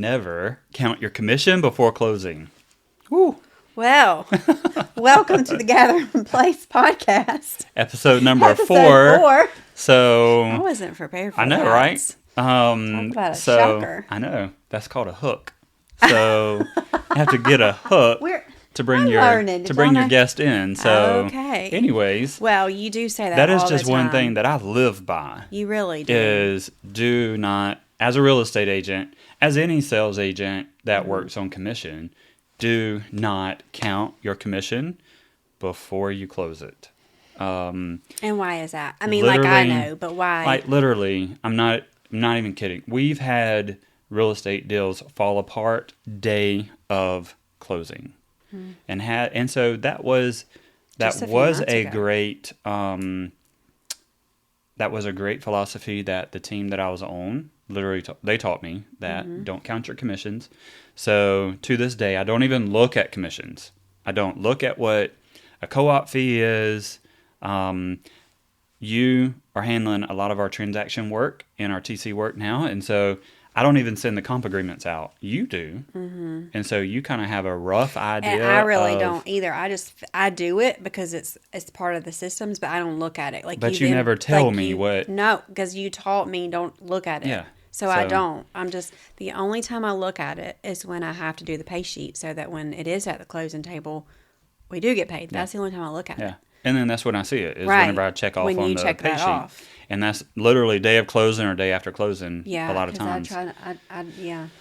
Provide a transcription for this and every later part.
never count your commission before closing. Woo. Well, welcome to the Gathering Place podcast. Episode number Episode 4. So I wasn't prepared for I know, that. right? Talk about a shocker. I know. That's called a hook. So you have to get a hook to bring your guest in. So okay. Anyways, well, you do say that. That is all just the time. one thing that I live by. You really do. Is do not, as a real estate agent, as any sales agent that works on commission, do not count your commission before you close it. And why is that? I mean, like I know, but why? Like literally, I'm not even kidding. We've had real estate deals fall apart day of closing, and so that was a great philosophy that the team that I was on literally they taught me that don't count your commissions. So to this day, I don't even look at commissions. I don't look at what a co-op fee is. You are handling a lot of our transaction work and our TC work now, and so I don't even send the comp agreements out. You do, and so you kind of have a rough idea. And I really don't either. I do it because it's part of the systems, but I don't look at it. But you never tell me what. No, because you taught me don't look at it. Yeah. So I don't. I'm just, the only time I look at it is when I have to do the pay sheet so that when it is at the closing table, we do get paid. That's the only time I look at it. And then that's when I see it, is whenever I check off on the pay sheet. Off. And that's literally day of closing or day after closing a lot of times.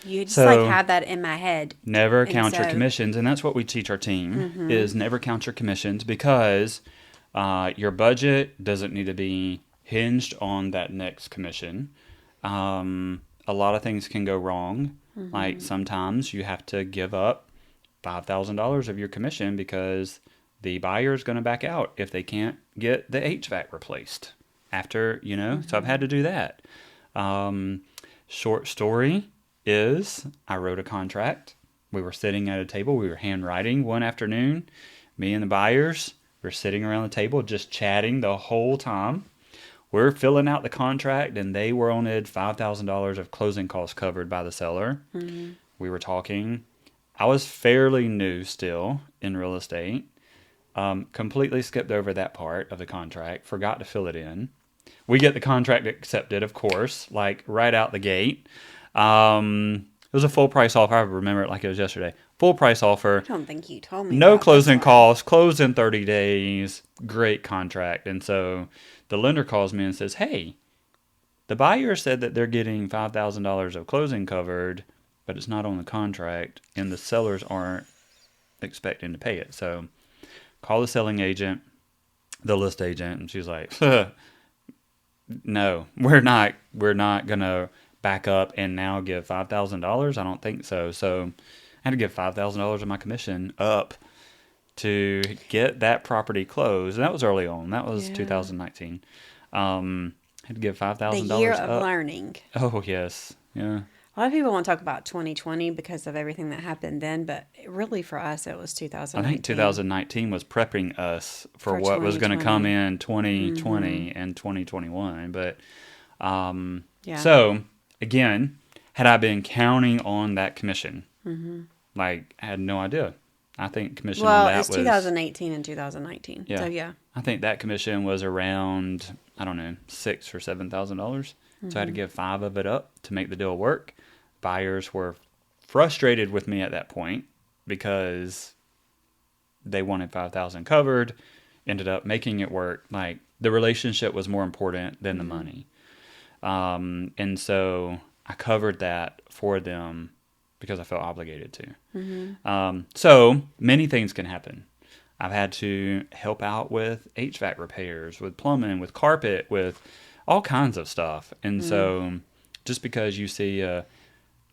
You just have that in my head. Never count your commissions. And that's what we teach our team, is never count your commissions, because your budget doesn't need to be hinged on that next commission. A lot of things can go wrong. Like sometimes you have to give up $5,000 of your commission because the buyer is going to back out if they can't get the HVAC replaced after, so I've had to do that. Short story is I wrote a contract. We were sitting at a table. We were handwriting one afternoon. Me and the buyers were sitting around the table just chatting the whole time. We're filling out the contract, and they wanted $5,000 of closing costs covered by the seller. We were talking. I was fairly new still in real estate. Completely skipped over that part of the contract. Forgot to fill it in. We get the contract accepted, of course, like right out the gate. It was a full price offer. I remember it like it was yesterday. Full price offer. I don't think you told me. No closing costs. Closed in 30 days. Great contract. And so the lender calls me and says, "Hey, the buyer said that they're getting $5,000 of closing covered, but it's not on the contract, and the sellers aren't expecting to pay it." So call the selling agent, the list agent, and she's like, "No, we're not going to back up and now give $5,000. I don't think so." So I had to give $5,000 of my commission up to get that property closed. And that was early on. That was 2019. Had to give $5,000 The year up. of learning. Oh, yes. Yeah. A lot of people want to talk about 2020 because of everything that happened then, but really for us, it was 2019. I think 2019 was prepping us for what was going to come in 2020 and 2021. But so, again, had I been counting on that commission, I had no idea. I think commission on that was... Well, it's 2018 and 2019. Yeah. So, yeah. I think that commission was around, I don't know, $6,000 or $7,000. So I had to give $5,000 of it up to make the deal work. Buyers were frustrated with me at that point because they wanted $5,000 covered. Ended up making it work. Like, the relationship was more important than the money. And so I covered that for them because I felt obligated to. So many things can happen. I've had to help out with HVAC repairs, with plumbing, with carpet, with all kinds of stuff. And so just because you see a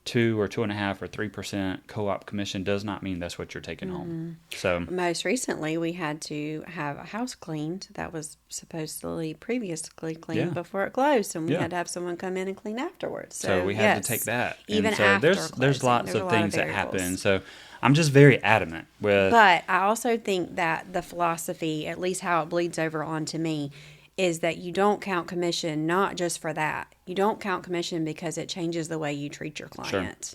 2 or 2.5 or 3% co-op commission does not mean that's what you're taking home. So most recently we had to have a house cleaned that was supposedly previously cleaned before it closed, and we had to have someone come in and clean afterwards. So we had to take that. Even and so after there's lots of things that happen. So I'm just very adamant with... But I also think that the philosophy, at least how it bleeds over onto me, is that you don't count commission not just for that. You don't count commission because it changes the way you treat your client.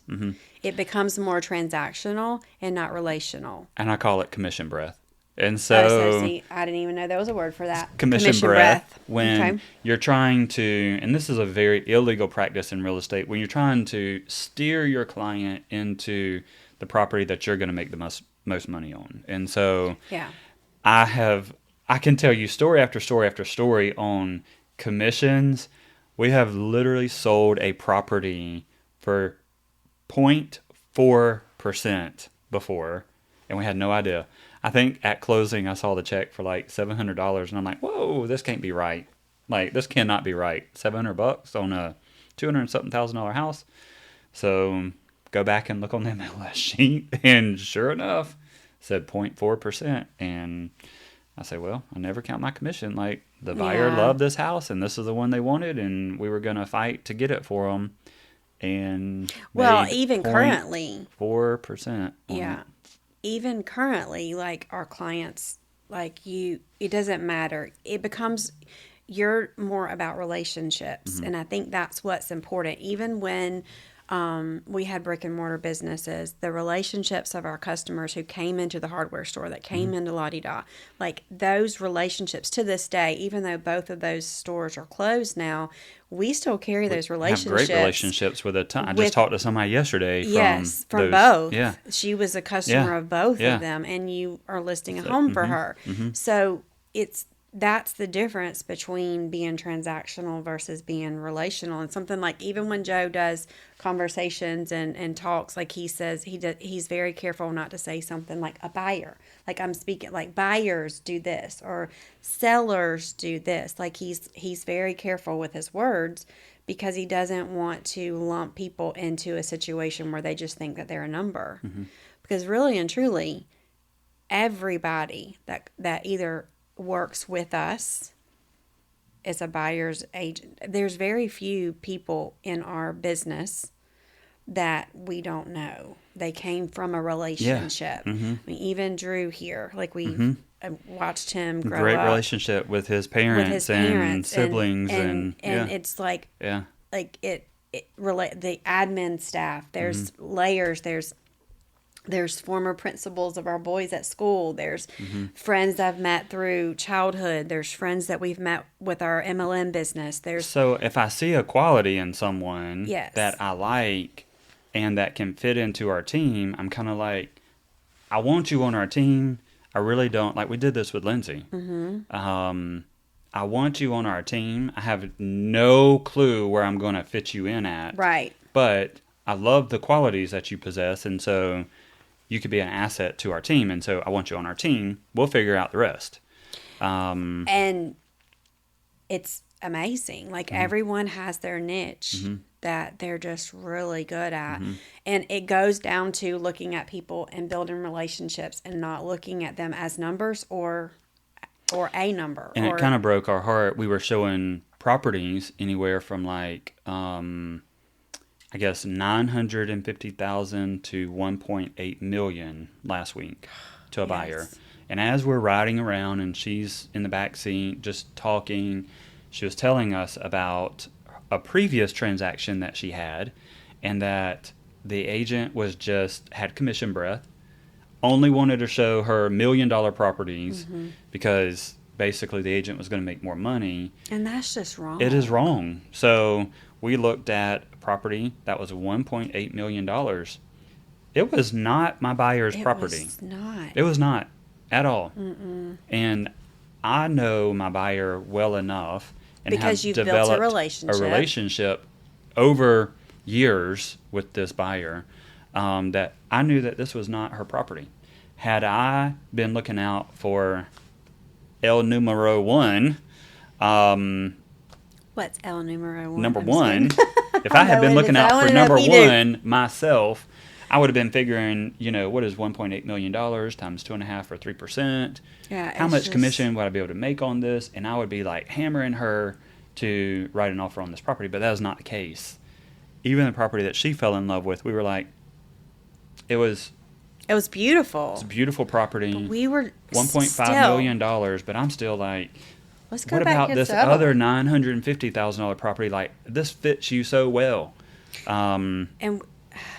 It becomes more transactional and not relational. And I call it commission breath. And See, I didn't even know there was a word for that. Commission breath. When you're trying to, and this is a very illegal practice in real estate, when you're trying to steer your client into the property that you're going to make the most money on. And so I can tell you story after story after story on commissions. We have literally sold a property for 0.4% before, and we had no idea. I think at closing, I saw the check for like $700, and I'm like, whoa, this can't be right. Like, this cannot be right. $700 on a $200-something-thousand house. So go back and look on the MLS sheet, and sure enough, said 0.4%. And I say, well, I never count my commission. Like, the buyer loved this house, and this is the one they wanted, and we were going to fight to get it for them. And even currently, 4%. Even currently, like our clients, like it doesn't matter. It becomes, you're more about relationships. And I think that's what's important. Even when we had brick and mortar businesses, the relationships of our customers who came into the hardware store, that came into La Di Da, like those relationships to this day, even though both of those stores are closed now, we still carry those relationships. Have great relationships with a ton. I just talked to somebody yesterday from both. Yeah. She was a customer of both of them, and you are listing a home for her. So that's the difference between being transactional versus being relational. And something like, even when Joe does conversations and talks, like he says, he's very careful not to say something like a buyer. Like, I'm speaking like buyers do this or sellers do this. Like, he's very careful with his words because he doesn't want to lump people into a situation where they just think that they're a number. Because really and truly, everybody that either works with us as a buyer's agent. There's very few people in our business that we don't know. They came from a relationship. I mean, even Drew here, like we watched him grow up. Great relationship with his parents, and siblings, and it's like like the admin staff. There's layers. There's former principals of our boys at school. There's friends I've met through childhood. There's friends that we've met with our MLM business. So if I see a quality in someone that I like and that can fit into our team, I'm kind of like, I want you on our team. I really don't. Like, we did this with Lindsay. I want you on our team. I have no clue where I'm going to fit you in at. Right. But I love the qualities that you possess, and so you could be an asset to our team, and so I want you on our team. We'll figure out the rest. And it's amazing. Like, everyone has their niche that they're just really good at. And it goes down to looking at people and building relationships and not looking at them as numbers or a number. And it kind of broke our heart. We were showing properties anywhere from like, I guess $950,000 to $1.8 million last week to a buyer. And as we're riding around and she's in the back seat just talking, she was telling us about a previous transaction that she had, and that the agent had commission breath, only wanted to show her $1 million properties because basically the agent was going to make more money. And that's just wrong. It is wrong. So we looked at a property that was $1.8 million. It was not my buyer's property. It was not at all. And I know my buyer well enough and because you've developed built a relationship over years with this buyer, that I knew that this was not her property. Had I been looking out for El Numero One, what's El Numero One? Number one. If I had been looking out for number one myself, I would have been figuring, what is $1.8 million times 2.5 or 3%? How much commission would I be able to make on this? And I would be like hammering her to write an offer on this property, but that was not the case. Even the property that she fell in love with, we were like, it was beautiful. It's a beautiful property. But we were $1.5 million, but I'm still like, let's go what back about and this sell other it. $950,000 property? Like, this fits you so well. And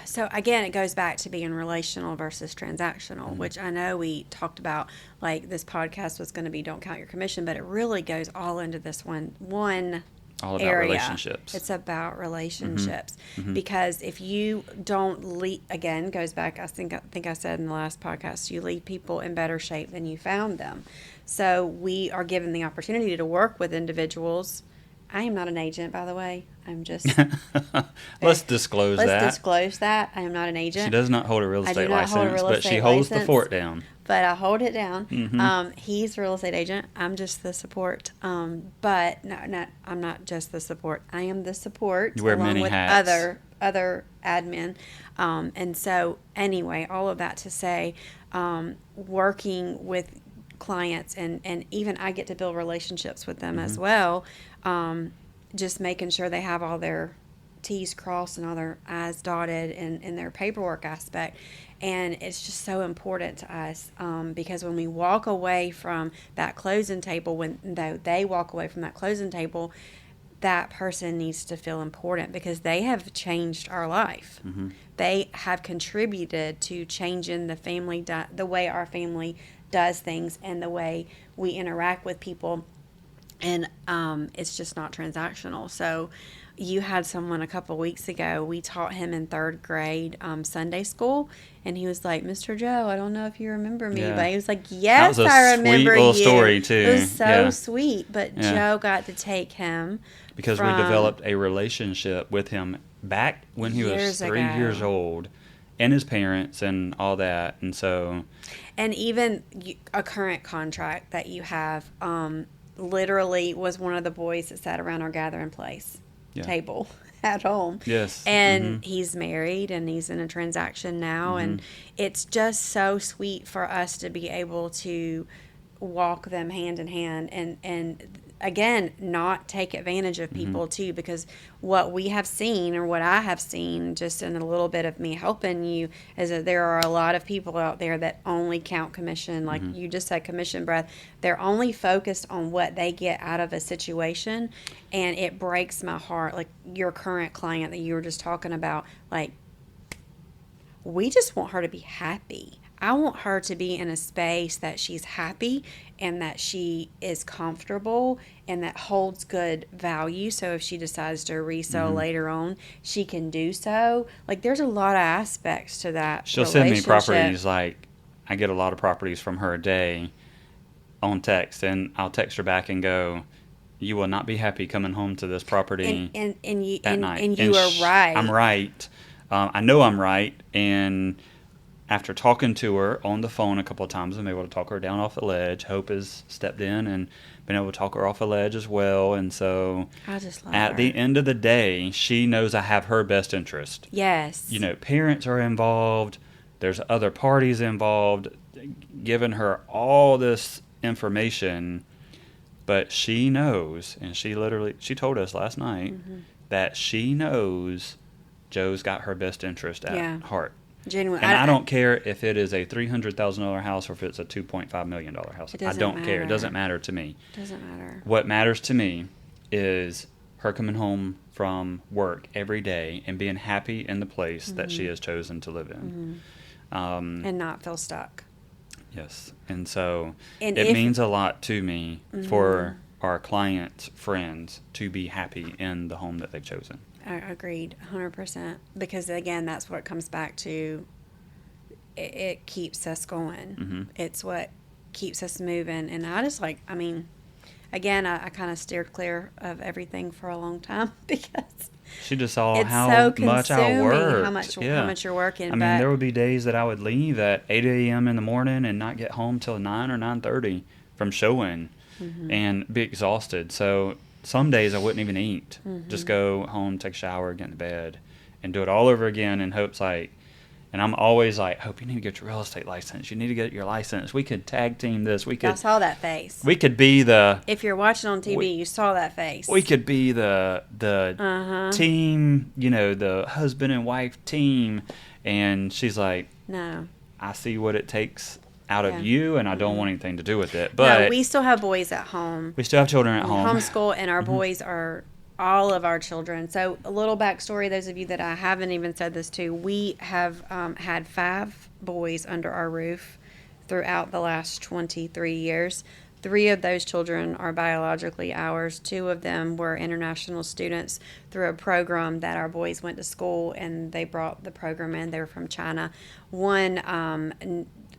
so again, it goes back to being relational versus transactional, which I know we talked about, like this podcast was going to be don't count your commission, but it really goes all into this one all about area. relationships. It's about relationships because if you don't lead, again, goes back, I think I said in the last podcast, you leave people in better shape than you found them. So we are given the opportunity to work with individuals. I am not an agent, by the way. I'm just. Let's disclose that. Let's disclose that. I am not an agent. She does not hold a real estate license, but she holds the fort down. But I hold it down. He's a real estate agent. I'm just the support. But no, I'm not just the support. I am the support You wear along many with hats. other admin. And so anyway, all of that to say, working with clients and even I get to build relationships with them as well. Just making sure they have all their T's crossed and all their I's dotted in their paperwork aspect. And it's just so important to us because when we walk away from that closing table, though they walk away from that closing table, that person needs to feel important because they have changed our life. They have contributed to changing the family, the way our family does things and the way we interact with people. And it's just not transactional. So you had someone a couple weeks ago, we taught him in 3rd grade Sunday school, and he was like, Mr. Joe, I don't know if you remember me, but he was like, yes, I remember you. That was a sweet little story, too. It was so sweet, but Joe got to take him. Because we developed a relationship with him back when he was 3 years old, and his parents and all that, and so... And even a current contract that you have literally was one of the boys that sat around our gathering place table at home. Yes. And he's married and he's in a transaction now. And it's just so sweet for us to be able to walk them hand in hand and again, not take advantage of people too, because what we have seen or what I have seen just in a little bit of me helping you is that there are a lot of people out there that only count commission. Like you just said, commission breath. They're only focused on what they get out of a situation. And it breaks my heart. Like your current client that you were just talking about, like we just want her to be happy. I want her to be in a space that she's happy and that she is comfortable and that holds good value. So if she decides to resell later on, she can do so. Like there's a lot of aspects to that. She'll send me properties. Like I get a lot of properties from her a day on text, and I'll text her back and go, you will not be happy coming home to this property at night. And you are right. I'm right. I know I'm right. And after talking to her on the phone a couple of times, I'm able to talk her down off the ledge. Hope has stepped in and been able to talk her off the ledge as well. And so I just love at her. the end of the day, she knows I have her best interest. Yes. You know, parents are involved. There's other parties involved, giving her all this information. But she knows, and she told us last night that she knows Joe's got her best interest at heart. Genuine. And I don't care if it is a $300,000 house or if it's a $2.5 million house. I don't care. It doesn't matter to me. It doesn't matter. What matters to me is her coming home from work every day and being happy in the place that she has chosen to live in. And not feel stuck. Yes. And so it means a lot to me for our clients' friends to be happy in the home that they've chosen. I agreed 100% because again that's what it comes back to. It keeps us going. It's what keeps us moving. And I just again I kind of steered clear of everything for a long time because she just saw it's how so much I worked. how much you're working. I mean, there would be days that I would leave at 8 a.m. in the morning and not get home till 9 or 9:30 from showing and be exhausted. So some days I wouldn't even eat. Just go home, take a shower, get in bed, and do it all over again in hopes and I'm always like, Hope, you need to get your real estate license. You need to get your license. We could tag team this. I saw that face. We could be the... If you're watching on TV, you saw that face. We could be the team, the husband and wife team. And she's like, no. I see what it takes out of you, and I don't want anything to do with it. No, But we still have boys at home. we still have children at We home. homeschool, and our boys are all of our children. So a little backstory, those of you that I haven't even said this to, we have had 5 boys under our roof throughout the last 23 years. 3 of those children are biologically ours. 2 of them were international students through a program that our boys went to school, and they brought the program in. They were from China. One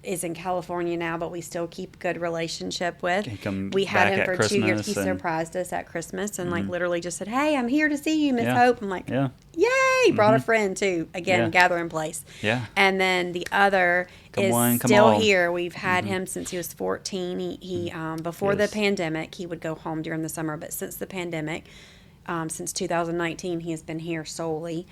is in California now, but we still keep good relationship with. We had him for 2 years. He surprised us at Christmas and like literally just said, "Hey, I'm here to see you, Miss Hope." I'm like, "Yay!" Brought a friend too. Again, gathering place. Yeah. And then the other is still here. We've had him since he was 14. He before the pandemic, he would go home during the summer, but since the pandemic, since 2019, he has been here solely.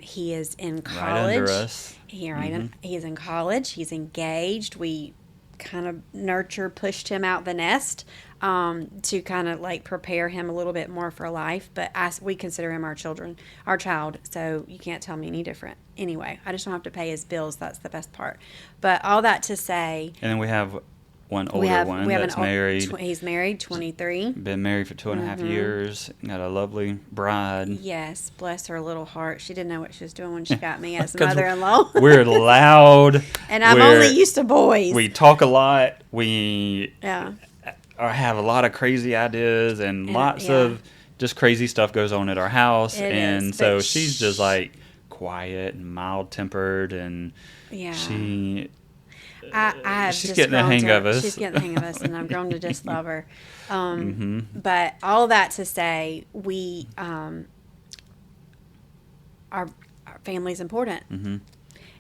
He is in college. Right under us. He's in college. He's engaged. We kind of pushed him out the nest to kind of like prepare him a little bit more for life. But we consider him our child. So you can't tell me any different. Anyway, I just don't have to pay his bills. That's the best part. But all that to say. And then we have one older one that's married. He's married, 23. Been married for 2.5 years. Got a lovely bride. Yes, bless her little heart. She didn't know what she was doing when she got me as mother-in-law. We're loud. And I'm only used to boys. We talk a lot. We have a lot of crazy ideas and lots of just crazy stuff goes on at our house. So she's just like quiet and mild-tempered, and she's getting the hang of us. She's getting the hang of us, and I've grown to just love her. But all that to say, we our family's important,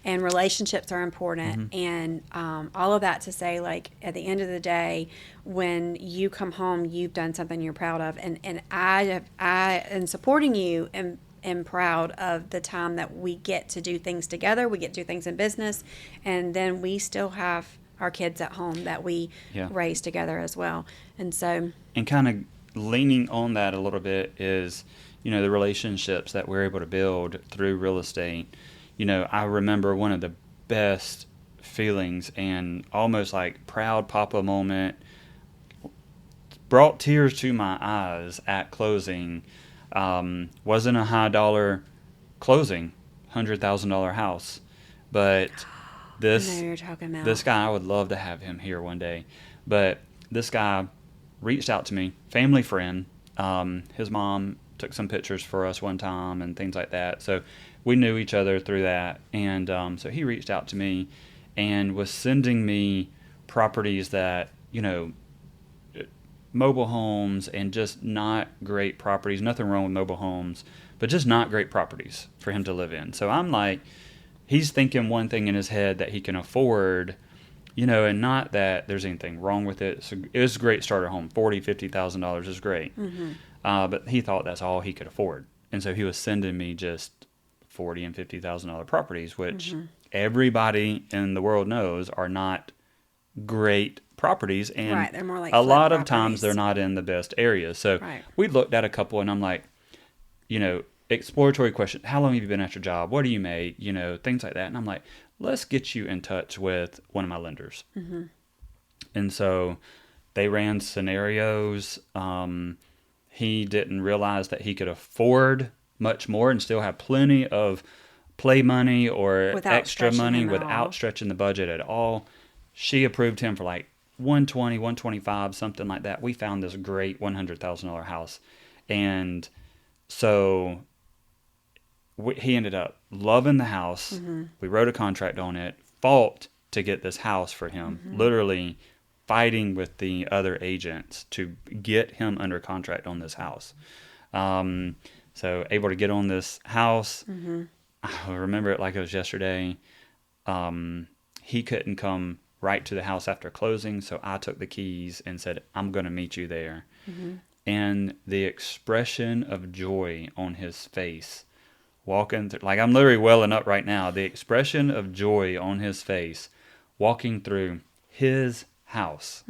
and relationships are important, and all of that to say, like at the end of the day, when you come home, you've done something you're proud of, and I in supporting you am proud of the time that we get to do things together. We get to do things in business, and then we still have our kids at home that we raise together as well. And so, and kind of leaning on that a little bit is, the relationships that we're able to build through real estate. I remember one of the best feelings and almost like proud papa moment, brought tears to my eyes at closing. Wasn't a high dollar closing, $100,000 house, but this guy, I would love to have him here one day, but this guy reached out to me, family friend. His mom took some pictures for us one time and things like that, so we knew each other through that, and so he reached out to me and was sending me properties that, mobile homes, and just not great properties. Nothing wrong with mobile homes, but just not great properties for him to live in. So I'm like, he's thinking one thing in his head that he can afford, and not that there's anything wrong with it. So it was a great starter home. $40,000-$50,000 is great. But he thought that's all he could afford. And so he was sending me just $40,000 and $50,000 properties, which everybody in the world knows are not great properties, and they're more like a lot of times they're not in the best areas. So we looked at a couple, and I'm like, exploratory question: how long have you been at your job? What do you make? Things like that. And I'm like, let's get you in touch with one of my lenders. And so they ran scenarios. He didn't realize that he could afford much more and still have plenty of play money or extra money without stretching the budget at all. She approved him for like 120, 125, something like that. We found this great $100,000 house. And so he ended up loving the house. We wrote a contract on it, fought to get this house for him, literally fighting with the other agents to get him under contract on this house. So able to get on this house. I remember it like it was yesterday. He couldn't come right to the house after closing, so I took the keys and said, I'm going to meet you there. And the expression of joy on his face, walking through, like I'm literally welling up right now, the expression of joy on his face, walking through his house.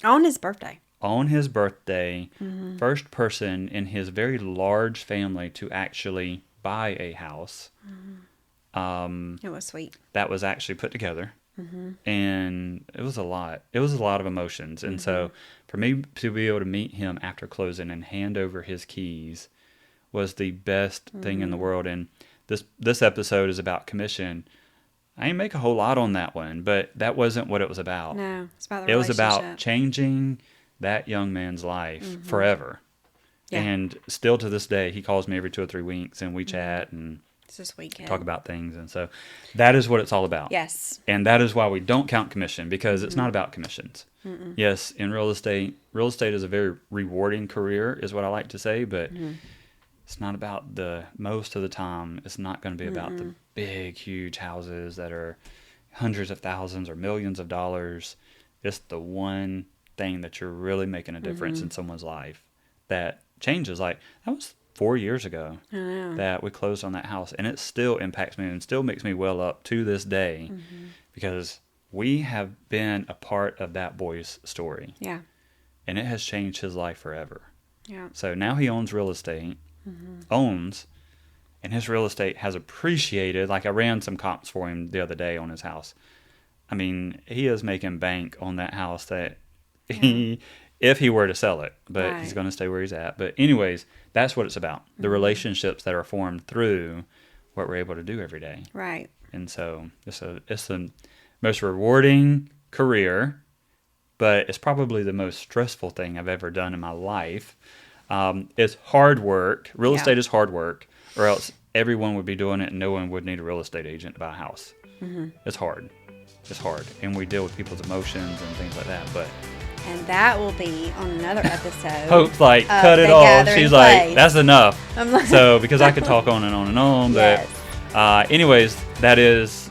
On his birthday. On his birthday, first person in his very large family to actually buy a house. It was sweet. That was actually put together. And it was a lot. It was a lot of emotions. And so for me to be able to meet him after closing and hand over his keys was the best thing in the world. And this episode is about commission. I didn't make a whole lot on that one, but that wasn't what it was about. No, it's about the It was relationship. about changing that young man's life forever. Yeah. And still to this day, he calls me every 2 or 3 weeks, and we chat and It's a sweet kid. talk about things. And so that is what it's all about. Yes. And that is why we don't count commission, because it's not about commissions. Yes, in real estate is a very rewarding career, is what I like to say, but it's not about most of the time, it's not going to be about the big, huge houses that are hundreds of thousands or millions of dollars. It's the one thing that you're really making a difference in someone's life that changes. Like, that was 4 years ago that we closed on that house, and it still impacts me and still makes me well up to this day because we have been a part of that boy's story. Yeah. And it has changed his life forever. Yeah. So now he owns real estate, and his real estate has appreciated. Like, I ran some comps for him the other day on his house. I mean, he is making bank on that house that if he were to sell it, but he's going to stay where he's at. But anyways, that's what it's about. The relationships that are formed through what we're able to do every day. Right. And so it's the most rewarding career, but it's probably the most stressful thing I've ever done in my life. It's hard work. Real estate is hard work, or else everyone would be doing it and no one would need a real estate agent to buy a house. It's hard. It's hard. And we deal with people's emotions and things like that, but... And that will be on another episode. Hope's like, cut it off. She's like, that's enough. So, because I could talk on and on and on, but anyways, that is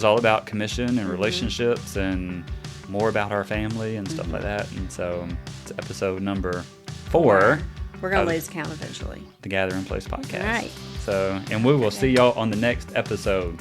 all about commission and relationships and more about our family and stuff like that. And so it's episode number 4. We're going to lose count eventually. The Gathering Place podcast. All right. So, and we will see y'all on the next episode.